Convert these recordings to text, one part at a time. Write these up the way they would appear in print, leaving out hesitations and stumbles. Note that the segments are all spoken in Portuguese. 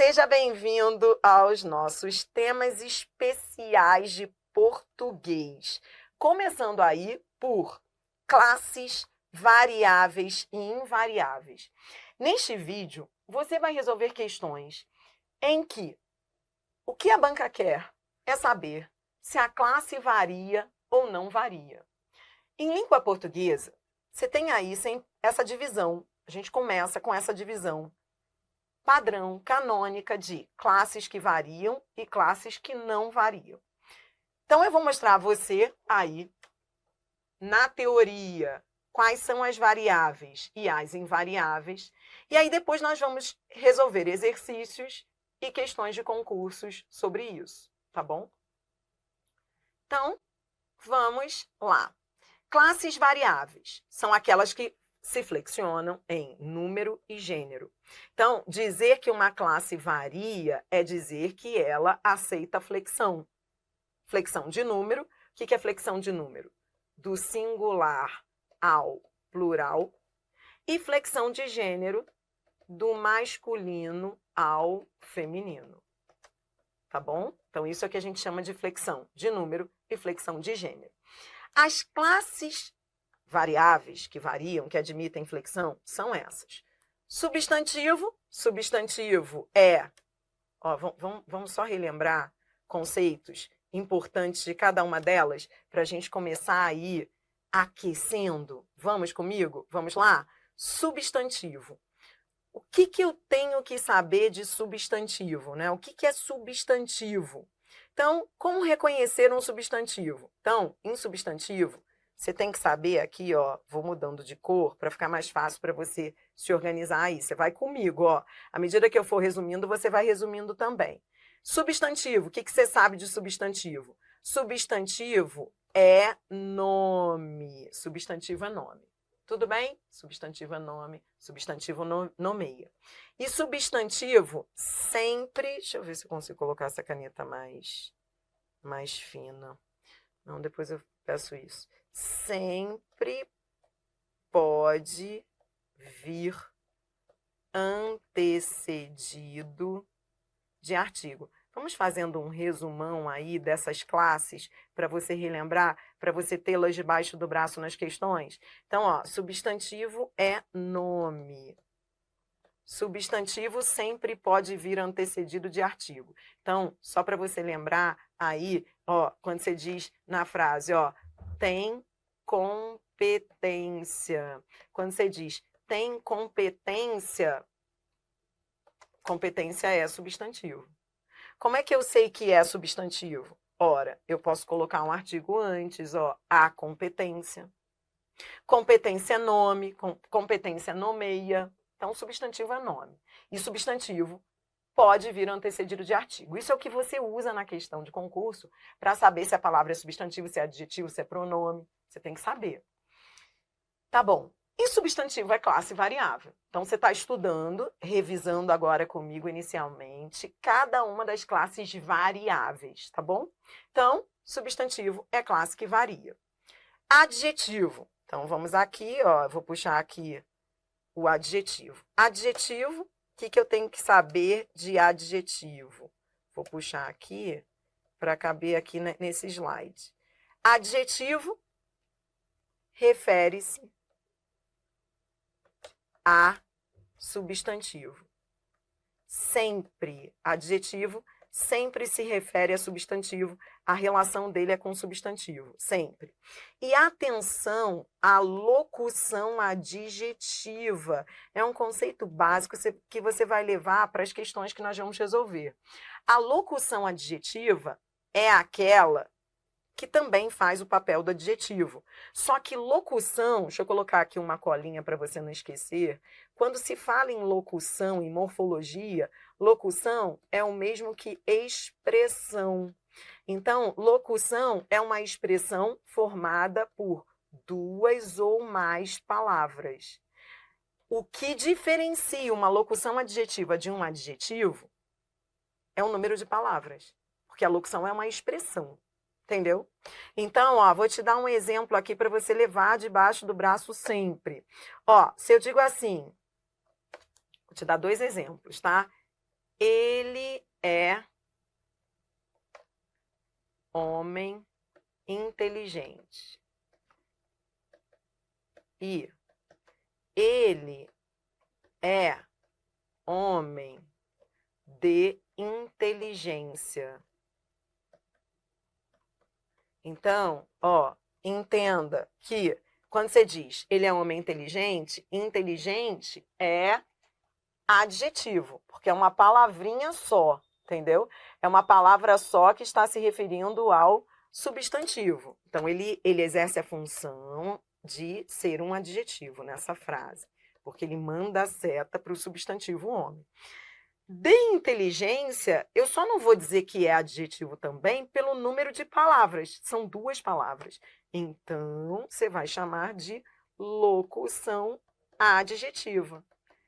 Seja bem-vindo aos nossos temas especiais de português. Começando aí por classes, variáveis e invariáveis. Neste vídeo, você vai resolver questões em que o que a banca quer é saber se a classe varia ou não varia. Em língua portuguesa, você tem aí essa divisão. A gente começa com essa divisão padrão, canônica de classes que variam e classes que não variam. Então, eu vou mostrar a você aí, na teoria, quais são as variáveis e as invariáveis. E aí, depois, nós vamos resolver exercícios e questões de concursos sobre isso, tá bom? Então, vamos lá. Classes variáveis são aquelas que se flexionam em número e gênero. Então, dizer que uma classe varia é dizer que ela aceita flexão. Flexão de número. O que é flexão de número? Do singular ao plural. E flexão de gênero, do masculino ao feminino. Tá bom? Então, isso é que a gente chama de flexão de número e flexão de gênero. As classes variáveis que variam, que admitem flexão, são essas. Substantivo. Substantivo é... vamos só relembrar conceitos importantes de cada uma delas para a gente começar a ir aquecendo. Vamos comigo? Vamos lá? Substantivo. O que eu tenho que saber de substantivo, né? O que é substantivo? Então, como reconhecer um substantivo? Então, em substantivo, você tem que saber aqui, ó, vou mudando de cor para ficar mais fácil para você se organizar aí. Você vai comigo, ó. À medida que eu for resumindo, você vai resumindo também. Substantivo, o que você sabe de substantivo? Substantivo é nome. Substantivo é nome. Tudo bem? Substantivo é nome, substantivo nomeia. E substantivo sempre... Deixa eu ver se eu consigo colocar essa caneta mais fina. Não, depois eu peço isso. Sempre pode vir antecedido de artigo. Vamos fazendo um resumão aí dessas classes para você relembrar, para você tê-las debaixo do braço nas questões. Então, ó, substantivo é nome. Substantivo sempre pode vir antecedido de artigo. Então, só para você lembrar aí, ó, quando você diz na frase, ó, tem competência. Quando você diz tem competência, competência é substantivo. Como é que eu sei que é substantivo? Ora, eu posso colocar um artigo antes, ó, a competência. Competência é nome, competência nomeia. Então, substantivo é nome. E substantivo pode vir antecedido de artigo. Isso é o que você usa na questão de concurso para saber se a palavra é substantivo, se é adjetivo, se é pronome. Você tem que saber. Tá bom. E substantivo é classe variável. Então, você está estudando, revisando agora comigo inicialmente, cada uma das classes variáveis, tá bom? Então, substantivo é classe que varia. Adjetivo. Então, vamos aqui, ó, vou puxar aqui o adjetivo. Adjetivo, o que eu tenho que saber de adjetivo? Vou puxar aqui para caber aqui nesse slide. Adjetivo refere-se a substantivo. Sempre, adjetivo sempre se refere a substantivo, a relação dele é com substantivo, sempre. E atenção à locução adjetiva. É um conceito básico que você vai levar para as questões que nós vamos resolver. A locução adjetiva é aquela que também faz o papel do adjetivo. Só que locução, deixa eu colocar aqui uma colinha para você não esquecer, quando se fala em locução, em morfologia, locução é o mesmo que expressão. Então, locução é uma expressão formada por duas ou mais palavras. O que diferencia uma locução adjetiva de um adjetivo é o número de palavras, porque a locução é uma expressão. Entendeu? Então, ó, vou te dar um exemplo aqui para você levar debaixo do braço sempre. Ó, se eu digo assim, vou te dar dois exemplos, tá? ele é homem inteligente. E ele é homem de inteligência. Então, ó, entenda que quando você diz ele é homem inteligente, inteligente é adjetivo, porque é uma palavrinha só, entendeu? É uma palavra só que está se referindo ao substantivo. Então, ele exerce a função de ser um adjetivo nessa frase, porque ele manda a seta para o substantivo homem. De inteligência, eu só não vou dizer que é adjetivo também pelo número de palavras. São 2 palavras. Então, você vai chamar de locução adjetiva.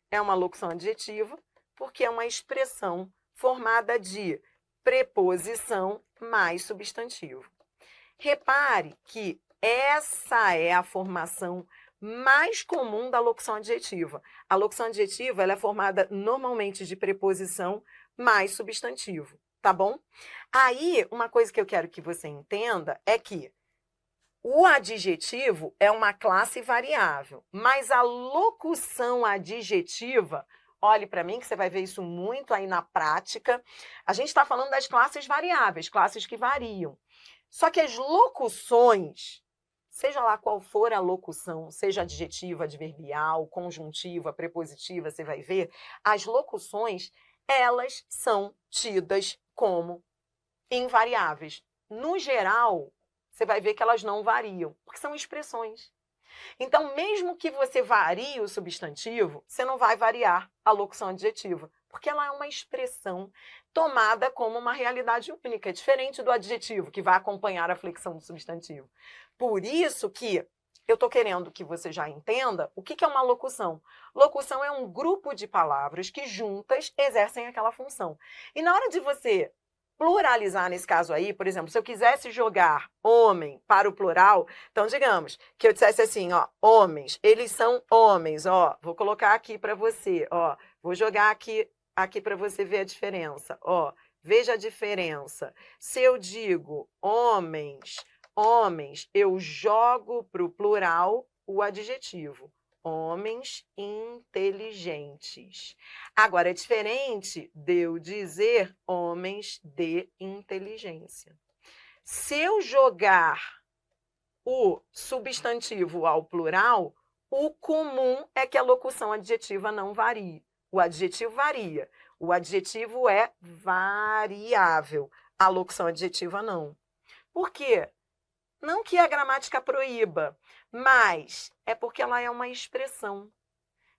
É uma locução adjetiva porque é uma expressão formada de preposição mais substantivo. Repare que essa é a formação mais comum da locução adjetiva. A locução adjetiva ela é formada normalmente de preposição mais substantivo, tá bom? Aí, uma coisa que eu quero que você entenda é que o adjetivo é uma classe variável, mas a locução adjetiva, olhe para mim que você vai ver isso muito aí na prática. A gente está falando das classes variáveis, classes que variam. Só que as locuções, seja lá qual for a locução, seja adjetiva, adverbial, conjuntiva, prepositiva, você vai ver, as locuções, elas são tidas como invariáveis. No geral, você vai ver que elas não variam, porque são expressões. Então, mesmo que você varie o substantivo, você não vai variar a locução adjetiva, porque ela é uma expressão tomada como uma realidade única, diferente do adjetivo, que vai acompanhar a flexão do substantivo. Por isso que eu estou querendo que você já entenda o que é uma locução. Locução é um grupo de palavras que juntas exercem aquela função. E na hora de você pluralizar nesse caso aí, por exemplo, se eu quisesse jogar homem para o plural, então digamos que eu dissesse assim, ó, homens, eles são homens, ó, vou colocar aqui para você, ó, vou jogar aqui para você ver a diferença, ó, veja a diferença. Se eu digo homens, eu jogo para o plural o adjetivo. Homens inteligentes. Agora, é diferente de eu dizer homens de inteligência. Se eu jogar o substantivo ao plural, o comum é que a locução adjetiva não varie. O adjetivo varia. O adjetivo é variável. A locução adjetiva não. Por quê? Não que a gramática proíba, mas é porque ela é uma expressão.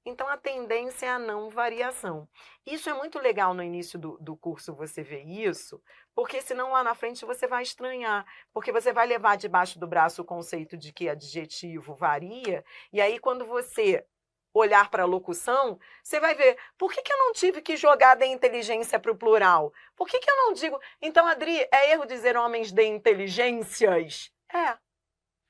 Então, a tendência é a não variação. Isso é muito legal no início do curso você ver isso, porque senão lá na frente você vai estranhar, porque você vai levar debaixo do braço o conceito de que adjetivo varia, e aí quando você olhar para a locução, você vai ver, por que eu não tive que jogar de inteligência para o plural? Por que eu não digo... Então, Adri, é erro dizer homens de inteligências? É.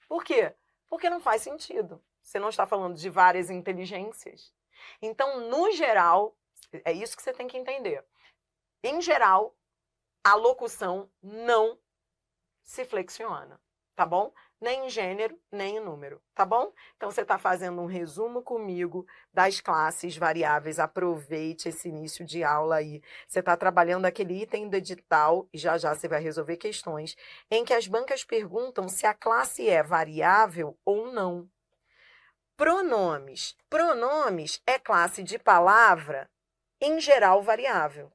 Por quê? Porque não faz sentido. Você não está falando de várias inteligências. Então, no geral, é isso que você tem que entender. Em geral, a locução não se flexiona, tá bom? Nem em gênero, nem em número, tá bom? Então, você está fazendo um resumo comigo das classes variáveis. Aproveite esse início de aula aí. Você está trabalhando aquele item do edital, e já já você vai resolver questões, em que as bancas perguntam se a classe é variável ou não. Pronomes. Pronomes é classe de palavra, em geral, variável.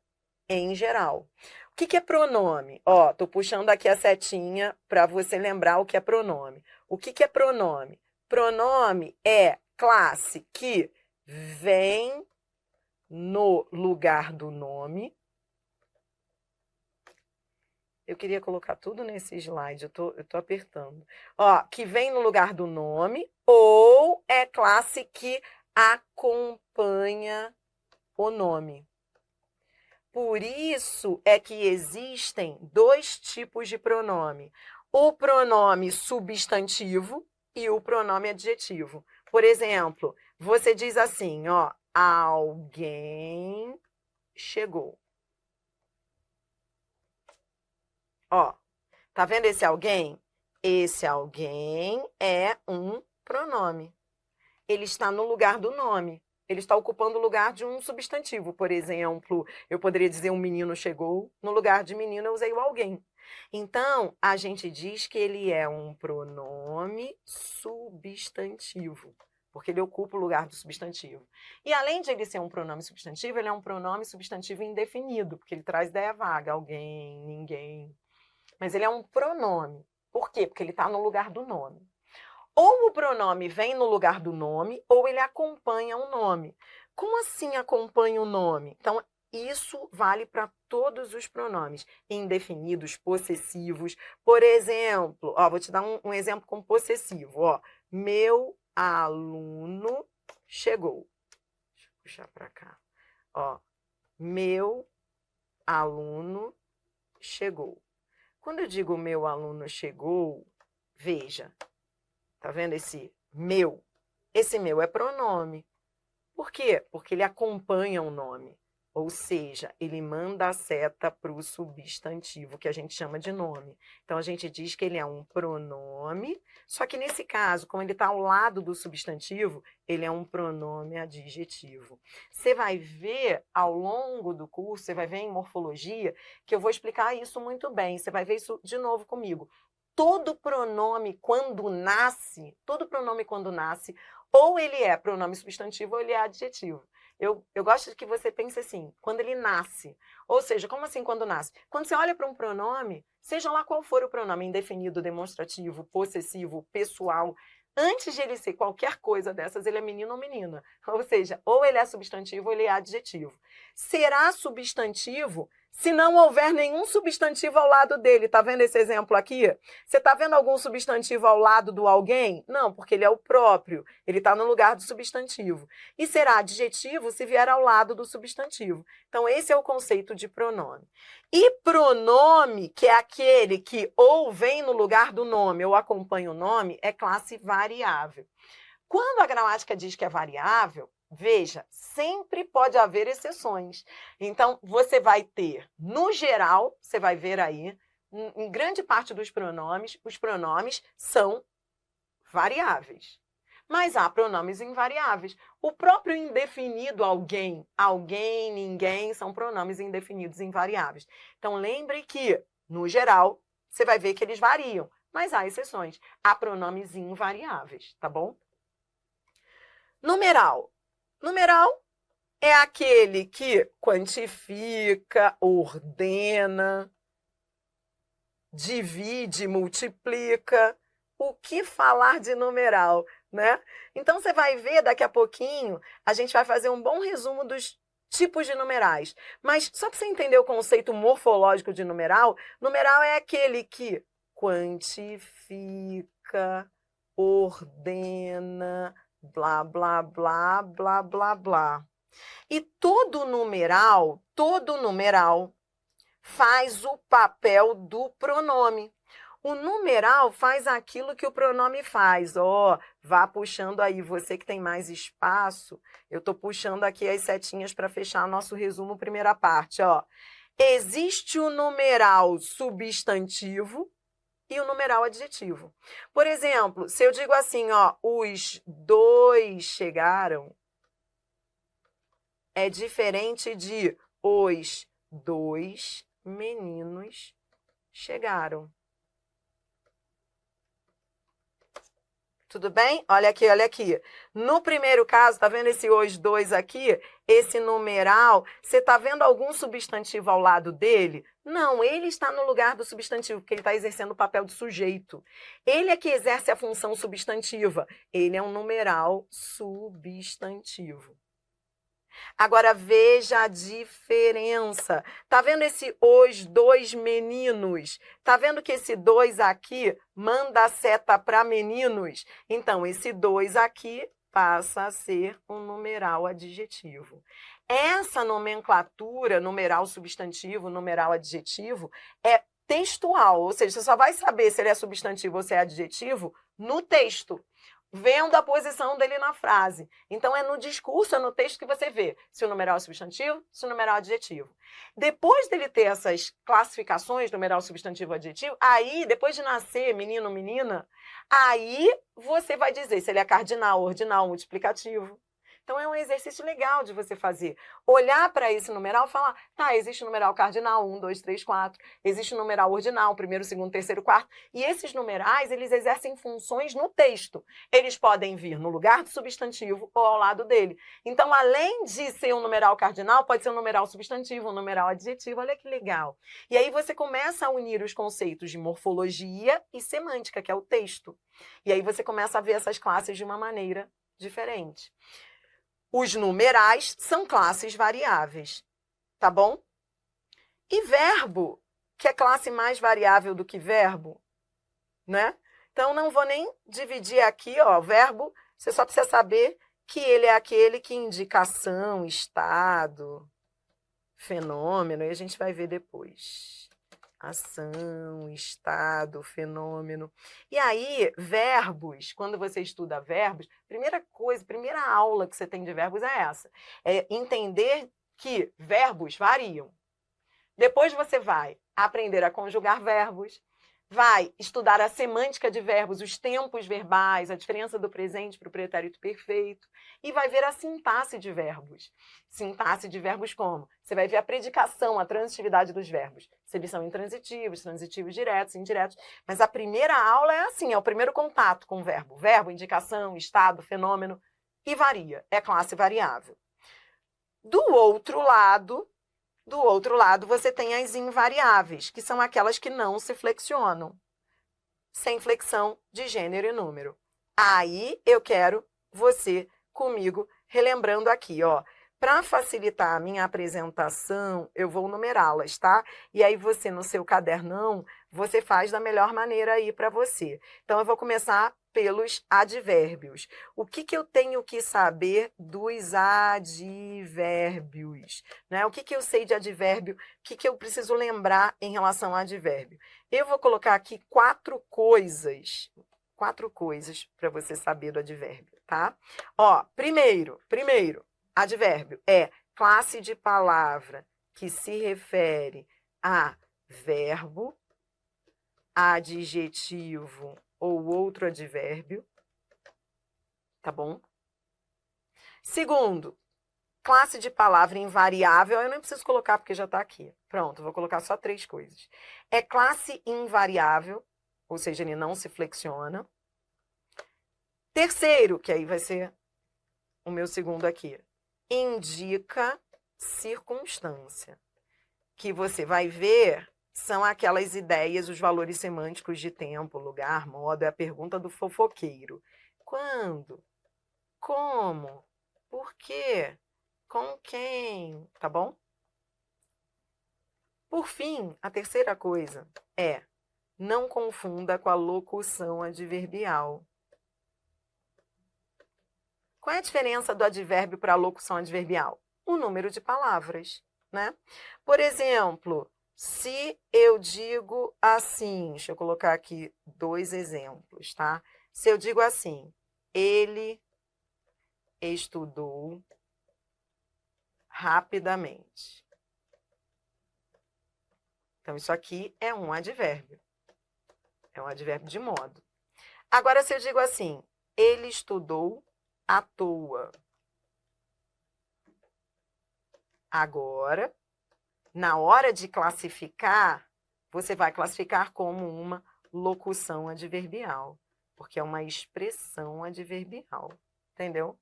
Em geral. O que é pronome? Ó, tô puxando aqui a setinha para você lembrar o que é pronome. O que é pronome? Pronome é classe que vem no lugar do nome. Eu queria colocar tudo nesse slide, eu tô apertando. Ó, que vem no lugar do nome ou é classe que acompanha o nome. Por isso é que existem 2 tipos de pronome. O pronome substantivo e o pronome adjetivo. Por exemplo, você diz assim, ó, alguém chegou. Ó, tá vendo esse alguém? Esse alguém é um pronome. Ele está no lugar do nome. Ele está ocupando o lugar de um substantivo. Por exemplo, eu poderia dizer um menino chegou. No lugar de menino, eu usei o alguém. Então, a gente diz que ele é um pronome substantivo, porque ele ocupa o lugar do substantivo. E além de ele ser um pronome substantivo, ele é um pronome substantivo indefinido, porque ele traz ideia vaga, alguém, ninguém. Mas ele é um pronome. Por quê? Porque ele está no lugar do nome. Ou o pronome vem no lugar do nome, ou ele acompanha o nome. Como assim acompanha o nome? Então, isso vale para todos os pronomes, indefinidos, possessivos. Por exemplo, ó, vou te dar um exemplo com possessivo. Ó, meu aluno chegou. Deixa eu puxar para cá. Ó, meu aluno chegou. Quando eu digo meu aluno chegou, veja, tá vendo esse meu? Esse meu é pronome. Por quê? Porque ele acompanha o nome. Ou seja, ele manda a seta para o substantivo, que a gente chama de nome. Então, a gente diz que ele é um pronome, só que nesse caso, como ele está ao lado do substantivo, ele é um pronome adjetivo. Você vai ver ao longo do curso, você vai ver em morfologia, que eu vou explicar isso muito bem. Você vai ver isso de novo comigo. Todo pronome quando nasce, ou ele é pronome substantivo ou ele é adjetivo. Eu gosto de que você pense assim, quando ele nasce. Ou seja, como assim quando nasce? Quando você olha para um pronome, seja lá qual for o pronome, indefinido, demonstrativo, possessivo, pessoal, antes de ele ser qualquer coisa dessas, ele é menino ou menina. Ou seja, ou ele é substantivo ou ele é adjetivo. Será substantivo se não houver nenhum substantivo ao lado dele. Tá vendo esse exemplo aqui? Você tá vendo algum substantivo ao lado do alguém? Não, porque ele é o próprio. Ele está no lugar do substantivo. E será adjetivo se vier ao lado do substantivo. Então, esse é o conceito de pronome. E pronome, que é aquele que ou vem no lugar do nome ou acompanha o nome, é classe variável. Quando a gramática diz que é variável, veja, sempre pode haver exceções. Então, você vai ter, no geral, você vai ver aí, em grande parte dos pronomes, os pronomes são variáveis. Mas há pronomes invariáveis. O próprio indefinido alguém, ninguém, são pronomes indefinidos invariáveis. Então, lembre que, no geral, você vai ver que eles variam, mas há exceções. Há pronomes invariáveis, tá bom? Numeral. Numeral é aquele que quantifica, ordena, divide, multiplica. O que falar de numeral, né? Então, você vai ver daqui a pouquinho, a gente vai fazer um bom resumo dos tipos de numerais. Mas, só para você entender o conceito morfológico de numeral, numeral é aquele que quantifica, ordena, blá, blá, blá, blá, blá, blá. E todo numeral faz o papel do pronome. O numeral faz aquilo que o pronome faz. Ó, vá puxando aí, você que tem mais espaço, eu estou puxando aqui as setinhas para fechar nosso resumo, primeira parte. Ó. Existe o numeral substantivo e o numeral adjetivo. Por exemplo, se eu digo assim, ó, os dois chegaram, é diferente de os dois meninos chegaram. Tudo bem? Olha aqui, olha aqui. No primeiro caso, tá vendo esse os dois aqui? Esse numeral, você tá vendo algum substantivo ao lado dele? Não, ele está no lugar do substantivo, porque ele está exercendo o papel de sujeito. Ele é que exerce a função substantiva. Ele é um numeral substantivo. Agora, veja a diferença. Tá vendo esse os dois meninos? Tá vendo que esse dois aqui manda a seta para meninos? Então, esse dois aqui passa a ser um numeral adjetivo. Essa nomenclatura, numeral substantivo, numeral adjetivo, é textual, ou seja, você só vai saber se ele é substantivo ou se é adjetivo no texto. vendo a posição dele na frase. Então, é no discurso, é no texto que você vê se o numeral é substantivo, se o numeral é adjetivo. Depois dele ter essas classificações, numeral, substantivo, adjetivo, aí, depois de nascer, menino, menina, aí você vai dizer se ele é cardinal, ordinal, multiplicativo. Então, é um exercício legal de você fazer. Olhar para esse numeral e falar, tá, existe o numeral cardinal, 1, 2, 3, 4. Existe o numeral ordinal, primeiro, segundo, terceiro, quarto. E esses numerais, eles exercem funções no texto. Eles podem vir no lugar do substantivo ou ao lado dele. Então, além de ser um numeral cardinal, pode ser um numeral substantivo, um numeral adjetivo. Olha que legal. E aí você começa a unir os conceitos de morfologia e semântica, que é o texto. E aí você começa a ver essas classes de uma maneira diferente. Os numerais são classes variáveis, tá bom? E verbo, que é classe mais variável do que verbo, né? Então, não vou nem dividir aqui, ó, verbo, você só precisa saber que ele é aquele que indica ação, estado, fenômeno, e a gente vai ver depois. Ação, estado, fenômeno. E aí, verbos, quando você estuda verbos, primeira aula que você tem de verbos é essa. É entender que verbos variam. Depois você vai aprender a conjugar verbos, vai estudar a semântica de verbos, os tempos verbais, a diferença do presente para o pretérito perfeito, e vai ver a sintaxe de verbos. Sintaxe de verbos como? Você vai ver a predicação, a transitividade dos verbos. Se eles são intransitivos, transitivos diretos, indiretos. Mas a primeira aula é assim, é o primeiro contato com o verbo. Verbo, indicação, estado, fenômeno, e varia. É classe variável. Do outro lado, você tem as invariáveis, que são aquelas que não se flexionam, sem flexão de gênero e número. Aí eu quero você comigo relembrando aqui, ó. Para facilitar a minha apresentação, eu vou numerá-las, tá? E aí você, no seu cadernão, você faz da melhor maneira aí para você. Então, eu vou começar pelos advérbios. O que eu tenho que saber dos advérbios? Né? O que eu sei de advérbio? O que eu preciso lembrar em relação a advérbio? Eu vou colocar aqui quatro coisas para você saber do advérbio, tá? Ó, primeiro, advérbio é classe de palavra que se refere a verbo, adjetivo ou outro advérbio, tá bom? Segundo, classe de palavra invariável, eu não preciso colocar porque já está aqui. Pronto, vou colocar só 3 coisas. É classe invariável, ou seja, ele não se flexiona. Terceiro, que aí vai ser o meu segundo aqui, indica circunstância, que você vai ver são aquelas ideias, os valores semânticos de tempo, lugar, modo, é a pergunta do fofoqueiro. Quando? Como? Por quê? Com quem? Tá bom? Por fim, a terceira coisa é não confunda com a locução adverbial. Qual é a diferença do advérbio para a locução adverbial? O número de palavras, né? Por exemplo, se eu digo assim, deixa eu colocar aqui 2 exemplos, tá? Se eu digo assim, ele estudou rapidamente. Então, isso aqui é um advérbio. É um advérbio de modo. Agora, se eu digo assim, ele estudou à toa. Agora, na hora de classificar, você vai classificar como uma locução adverbial, porque é uma expressão adverbial, entendeu?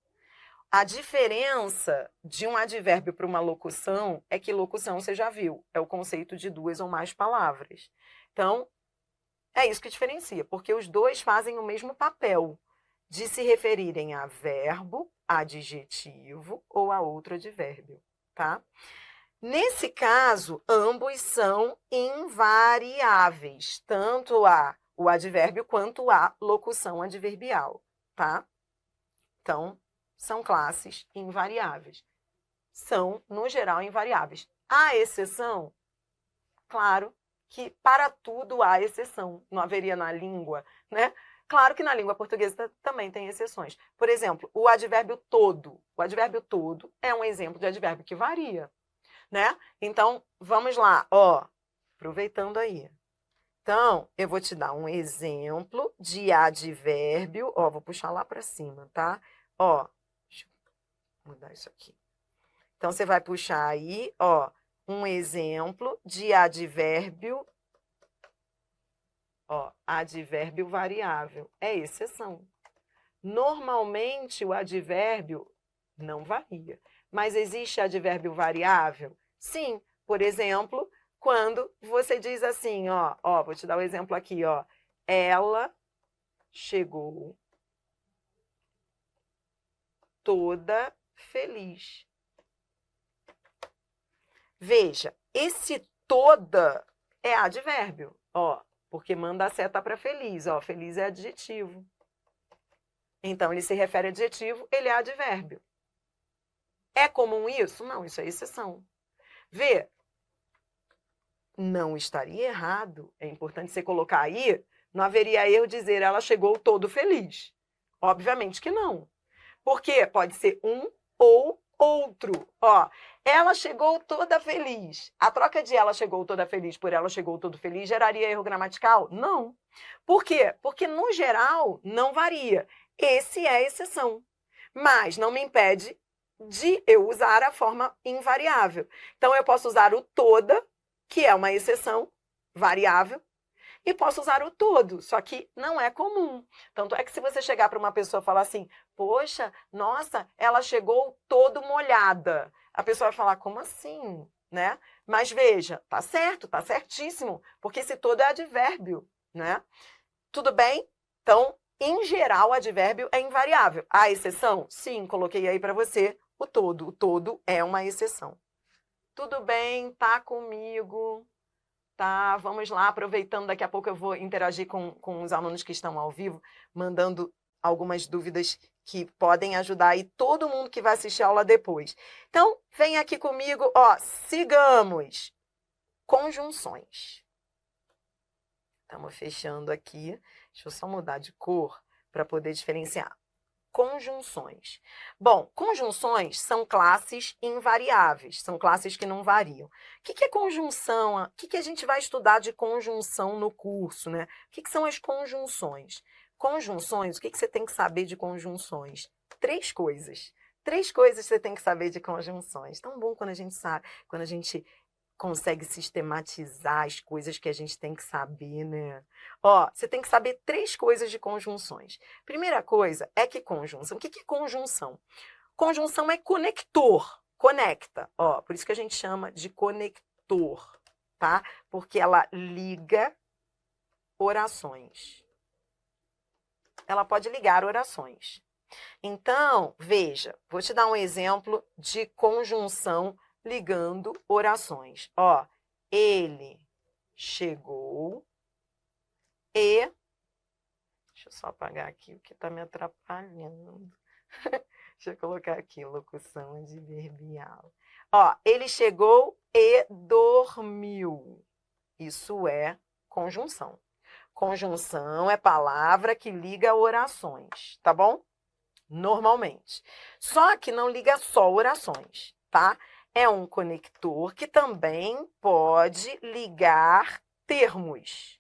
A diferença de um advérbio para uma locução é que locução, você já viu, é o conceito de 2 ou mais palavras. Então, é isso que diferencia, porque os dois fazem o mesmo papel de se referirem a verbo, adjetivo ou a outro advérbio, tá? Nesse caso, ambos são invariáveis, tanto o advérbio quanto a locução adverbial, tá? Então, são classes invariáveis. São, no geral, invariáveis. Há exceção? Claro que para tudo há exceção. Não haveria na língua, né? Claro que na língua portuguesa também tem exceções. Por exemplo, o advérbio todo. O advérbio todo é um exemplo de advérbio que varia, né? Então, vamos lá, ó, aproveitando aí. Então, eu vou te dar um exemplo de advérbio, ó, vou puxar lá para cima, tá? Ó, deixa eu mudar isso aqui. Então, você vai puxar aí, ó, um exemplo de advérbio, ó, advérbio variável. É exceção. Normalmente, o advérbio não varia. Mas existe advérbio variável? Sim. Por exemplo, quando você diz assim, ó, vou te dar um exemplo aqui, ó. Ela chegou toda feliz. Veja, esse toda é advérbio, ó, porque manda a seta para feliz, ó, feliz é adjetivo. Então, ele se refere a adjetivo, ele é advérbio. É comum isso? Não, isso é exceção. Vê, não estaria errado, é importante você colocar aí, não haveria erro dizer ela chegou todo feliz. Obviamente que não. Porque pode ser um ou outro. Ó, ela chegou toda feliz. A troca de ela chegou toda feliz por ela chegou todo feliz geraria erro gramatical? Não. Por quê? Porque, no geral, não varia. Esse é a exceção. Mas não me impede de eu usar a forma invariável. Então, eu posso usar o toda, que é uma exceção variável, e posso usar o todo, só que não é comum. Tanto é que se você chegar para uma pessoa e falar assim, poxa, nossa, ela chegou toda molhada. A pessoa vai falar, como assim? Né? Mas veja, tá certo, tá certíssimo, porque esse todo é advérbio, né? Tudo bem? Então, em geral, o advérbio é invariável. Há exceção? Sim, coloquei aí para você o todo. O todo é uma exceção. Tudo bem, tá comigo. Tá, vamos lá, aproveitando, daqui a pouco eu vou interagir com os alunos que estão ao vivo, mandando algumas dúvidas que podem ajudar aí todo mundo que vai assistir a aula depois. Então, vem aqui comigo, ó, sigamos. Conjunções. Estamos fechando aqui, deixa eu só mudar de cor para poder diferenciar. Conjunções. Bom, conjunções são classes invariáveis, são classes que não variam. O que é conjunção? O que a gente vai estudar de conjunção no curso, né? O que são as conjunções? Conjunções, o que você tem que saber de conjunções? Três coisas. Três coisas você tem que saber de conjunções. Tão bom quando a gente sabe, quando a gente consegue sistematizar as coisas que a gente tem que saber, né? Ó, você tem que saber três coisas de conjunções. Primeira coisa é que conjunção. O que é conjunção? Conjunção é conector, conecta. Ó, por isso que a gente chama de conector, tá? Porque ela liga orações. Ela pode ligar orações. Então, veja, vou te dar um exemplo de conjunção ligando orações. Ó, ele chegou e... Deixa eu só apagar aqui o que está me atrapalhando. Deixa eu colocar aqui, locução adverbial. Ó, ele chegou e dormiu. Isso é conjunção. Conjunção é palavra que liga orações, tá bom? Normalmente. Só que não liga só orações, tá? É um conector que também pode ligar termos.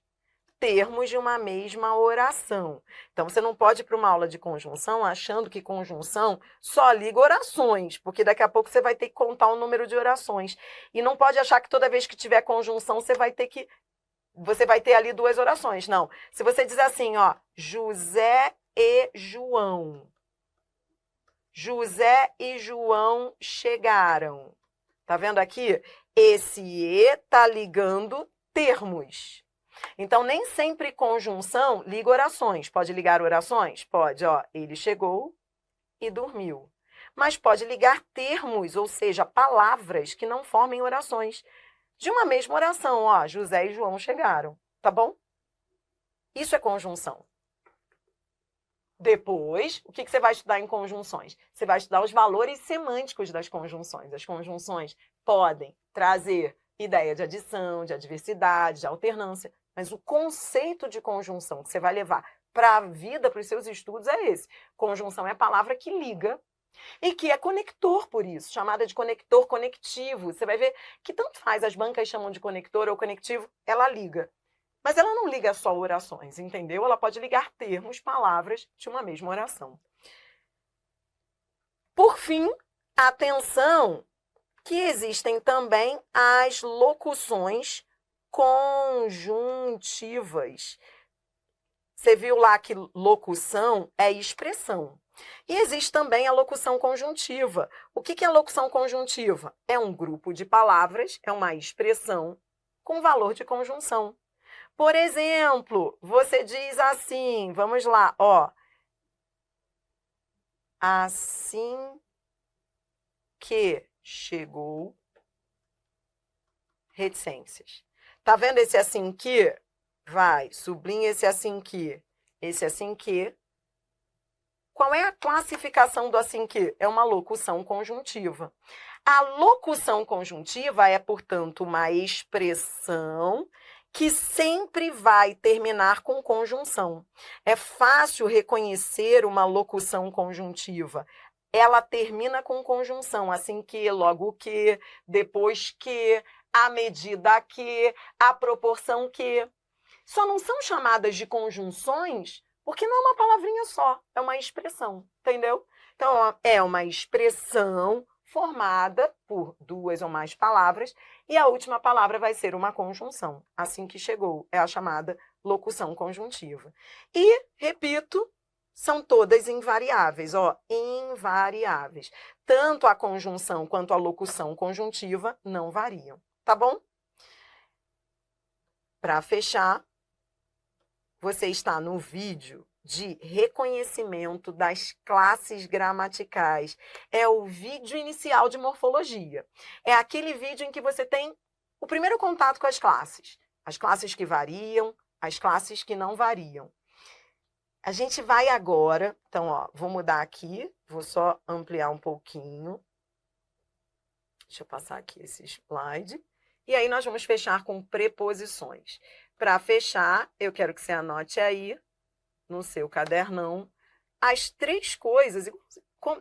Termos de uma mesma oração. Então, você não pode ir para uma aula de conjunção achando que conjunção só liga orações, porque daqui a pouco você vai ter que contar o número de orações. E não pode achar que toda vez que tiver conjunção, você vai ter ali duas orações. Não. Se você diz assim, ó, José e João. José e João chegaram. Tá vendo aqui? Esse e tá ligando termos. Então, nem sempre conjunção liga orações. Pode ligar orações? Pode, ó. Ele chegou e dormiu. Mas pode ligar termos, ou seja, palavras que não formem orações. De uma mesma oração, ó. José e João chegaram. Tá bom? Isso é conjunção. Depois, o que você vai estudar em conjunções? Você vai estudar os valores semânticos das conjunções. As conjunções podem trazer ideia de adição, de adversidade, de alternância, mas o conceito de conjunção que você vai levar para a vida, para os seus estudos, é esse. Conjunção é a palavra que liga e que é conector, por isso, chamada de conector conectivo. Você vai ver que tanto faz, as bancas chamam de conector ou conectivo, ela liga. Mas ela não liga só orações, entendeu? Ela pode ligar termos, palavras de uma mesma oração. Por fim, atenção que existem também as locuções conjuntivas. Você viu lá que locução é expressão. E existe também a locução conjuntiva. O que é a locução conjuntiva? É um grupo de palavras, é uma expressão com valor de conjunção. Por exemplo, você diz assim, vamos lá, ó. Assim que chegou, reticências. Tá vendo esse assim que? Vai, sublinha esse assim que. Esse assim que. Qual é a classificação do assim que? É uma locução conjuntiva. A locução conjuntiva é, portanto, uma expressão que sempre vai terminar com conjunção. É fácil reconhecer uma locução conjuntiva. Ela termina com conjunção, assim que, logo que, depois que, à medida que, à proporção que. Só não são chamadas de conjunções porque não é uma palavrinha só, é uma expressão, entendeu? Então, é uma expressão formada por duas ou mais palavras e a última palavra vai ser uma conjunção. Assim que chegou, é a chamada locução conjuntiva. E, repito, são todas invariáveis, ó, invariáveis. Tanto a conjunção quanto a locução conjuntiva não variam, tá bom? Para fechar, você está no vídeo de reconhecimento das classes gramaticais. É o vídeo inicial de morfologia. É aquele vídeo em que você tem o primeiro contato com as classes que variam, as classes que não variam. A gente vai agora, então, ó, vou mudar aqui, vou só ampliar um pouquinho. Deixa eu passar aqui esse slide. E aí nós vamos fechar com preposições. Para fechar, eu quero que você anote aí, no seu cadernão, as três coisas,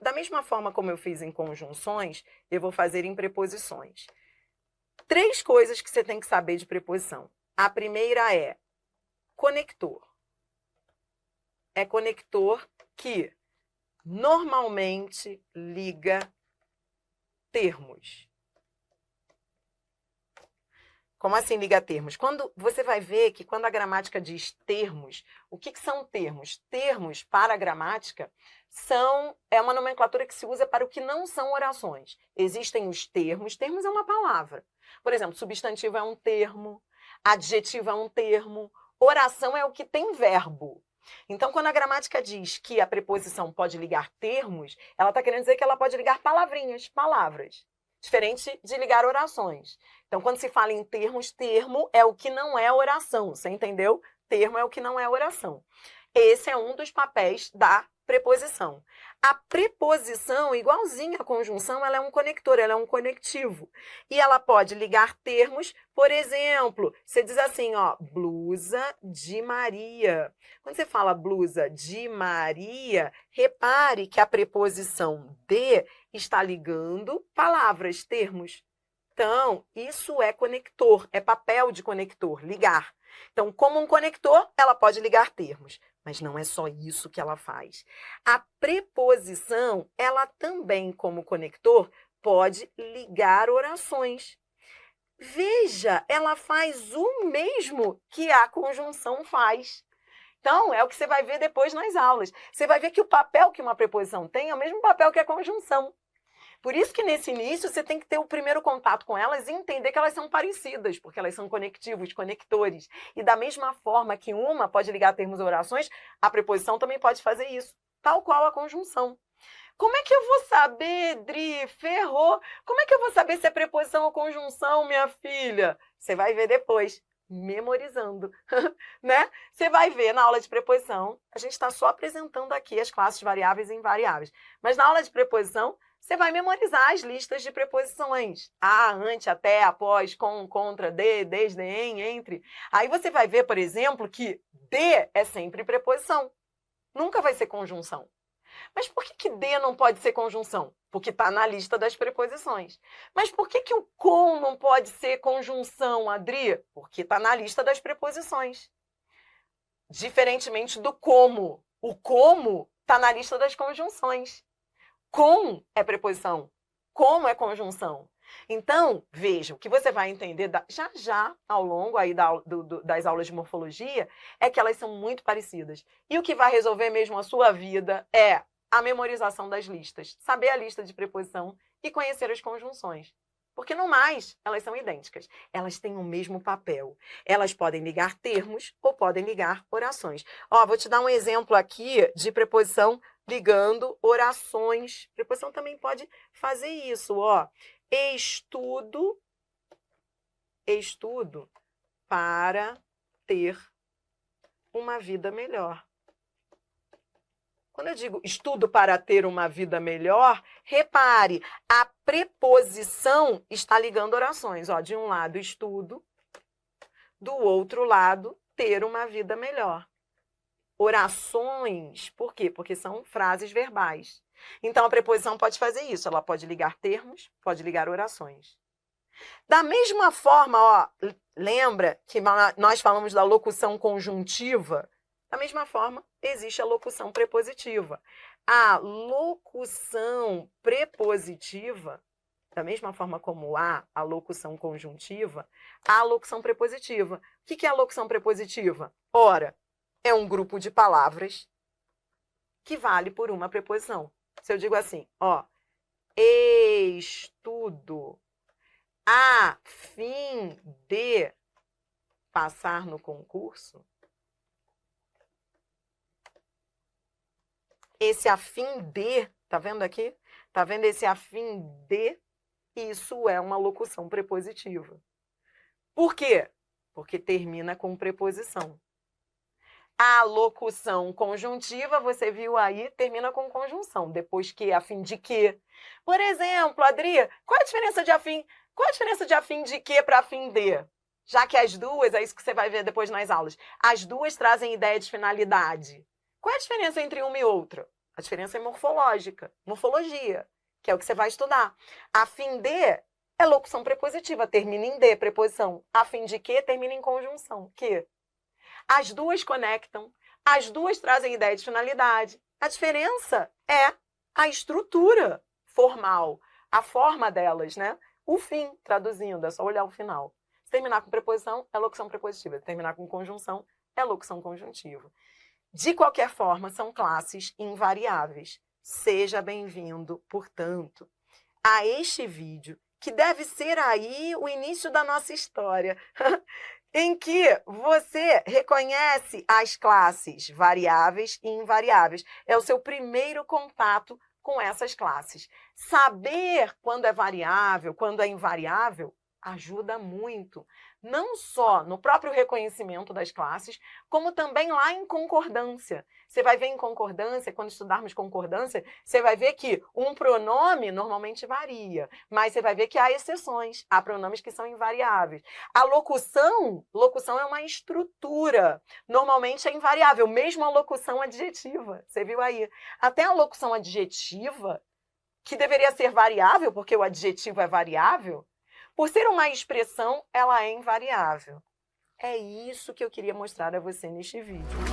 da mesma forma como eu fiz em conjunções, eu vou fazer em preposições. Três coisas que você tem que saber de preposição. A primeira é conector. É conector que normalmente liga termos. Como assim liga termos? Quando você vai ver que quando a gramática diz termos, o que são termos? Termos, para a gramática, é uma nomenclatura que se usa para o que não são orações. Existem os termos é uma palavra. Por exemplo, substantivo é um termo, adjetivo é um termo, oração é o que tem verbo. Então, quando a gramática diz que a preposição pode ligar termos, ela está querendo dizer que ela pode ligar palavrinhas, palavras. Diferente de ligar orações. Então, quando se fala em termos, termo é o que não é oração. Você entendeu? Termo é o que não é oração. Esse é um dos papéis da preposição. A preposição, igualzinha à conjunção, ela é um conector, ela é um conectivo. E ela pode ligar termos, por exemplo, você diz assim, ó, blusa de Maria. Quando você fala blusa de Maria, repare que a preposição de está ligando palavras, termos. Então, isso é conector, é papel de conector, ligar. Então, como um conector, ela pode ligar termos, mas não é só isso que ela faz. A preposição, ela também, como conector, pode ligar orações. Veja, ela faz o mesmo que a conjunção faz. Então, é o que você vai ver depois nas aulas. Você vai ver que o papel que uma preposição tem é o mesmo papel que a conjunção. Por isso que nesse início você tem que ter o primeiro contato com elas e entender que elas são parecidas, porque elas são conectivos, conectores. E da mesma forma que uma pode ligar termos ou orações, a preposição também pode fazer isso, tal qual a conjunção. Como é que eu vou saber, Dri? Ferrou! Como é que eu vou saber se é preposição ou conjunção, minha filha? Você vai ver depois, memorizando, né? Você vai ver na aula de preposição, a gente está só apresentando aqui as classes variáveis e invariáveis, mas na aula de preposição, você vai memorizar as listas de preposições. A, ante, até, após, com, contra, de, desde, em, entre. Aí você vai ver, por exemplo, que de é sempre preposição. Nunca vai ser conjunção. Mas por que de não pode ser conjunção? Porque está na lista das preposições. Mas por que o com não pode ser conjunção, Adri? Porque está na lista das preposições. Diferentemente do como. O como está na lista das conjunções. Com é preposição. Como é conjunção. Então, veja, o que você vai entender já ao longo aí das aulas de morfologia é que elas são muito parecidas. E o que vai resolver mesmo a sua vida é a memorização das listas. Saber a lista de preposição e conhecer as conjunções. Porque no mais, elas são idênticas. Elas têm o mesmo papel. Elas podem ligar termos ou podem ligar orações. Ó, vou te dar um exemplo aqui de preposição ligando orações. Preposição também pode fazer isso, ó. Estudo para ter uma vida melhor. Quando eu digo estudo para ter uma vida melhor, repare, a preposição está ligando orações. Ó, de um lado, estudo, do outro lado, ter uma vida melhor. Orações, por quê? Porque são frases verbais. Então, a preposição pode fazer isso. Ela pode ligar termos, pode ligar orações. Da mesma forma, ó, lembra que nós falamos da locução conjuntiva? Da mesma forma, existe a locução prepositiva. A locução prepositiva, da mesma forma como há a locução conjuntiva, há a locução prepositiva. O que é a locução prepositiva? Ora, é um grupo de palavras que vale por uma preposição. Se eu digo assim, ó, estudo a fim de passar no concurso, esse a fim de, tá vendo aqui? Tá vendo esse a fim de? Isso é uma locução prepositiva. Por quê? Porque termina com preposição. A locução conjuntiva, você viu aí, termina com conjunção. Depois que, a fim de que. Por exemplo, Adri, qual é a diferença de a fim? Qual é a diferença de a fim de que para a fim de? Já que as duas, é isso que você vai ver depois nas aulas, as duas trazem ideia de finalidade. Qual é a diferença entre uma e outra? A diferença é morfológica, morfologia, que é o que você vai estudar. A fim de é locução prepositiva, termina em de, preposição. A fim de que termina em conjunção, que. As duas conectam, as duas trazem ideia de finalidade. A diferença é a estrutura formal, a forma delas, né? O fim, traduzindo, é só olhar o final. Se terminar com preposição, é locução prepositiva. Se terminar com conjunção, é locução conjuntiva. De qualquer forma, são classes invariáveis. Seja bem-vindo, portanto, a este vídeo, que deve ser aí o início da nossa história, em que você reconhece as classes variáveis e invariáveis. É o seu primeiro contato com essas classes. Saber quando é variável, quando é invariável, ajuda muito. Não só no próprio reconhecimento das classes, como também lá em concordância. Você vai ver em concordância, quando estudarmos concordância, você vai ver que um pronome normalmente varia, mas você vai ver que há exceções, há pronomes que são invariáveis. A locução é uma estrutura, normalmente é invariável, mesmo a locução adjetiva, você viu aí. Até a locução adjetiva, que deveria ser variável, porque o adjetivo é variável, por ser uma expressão, ela é invariável. É isso que eu queria mostrar a você neste vídeo.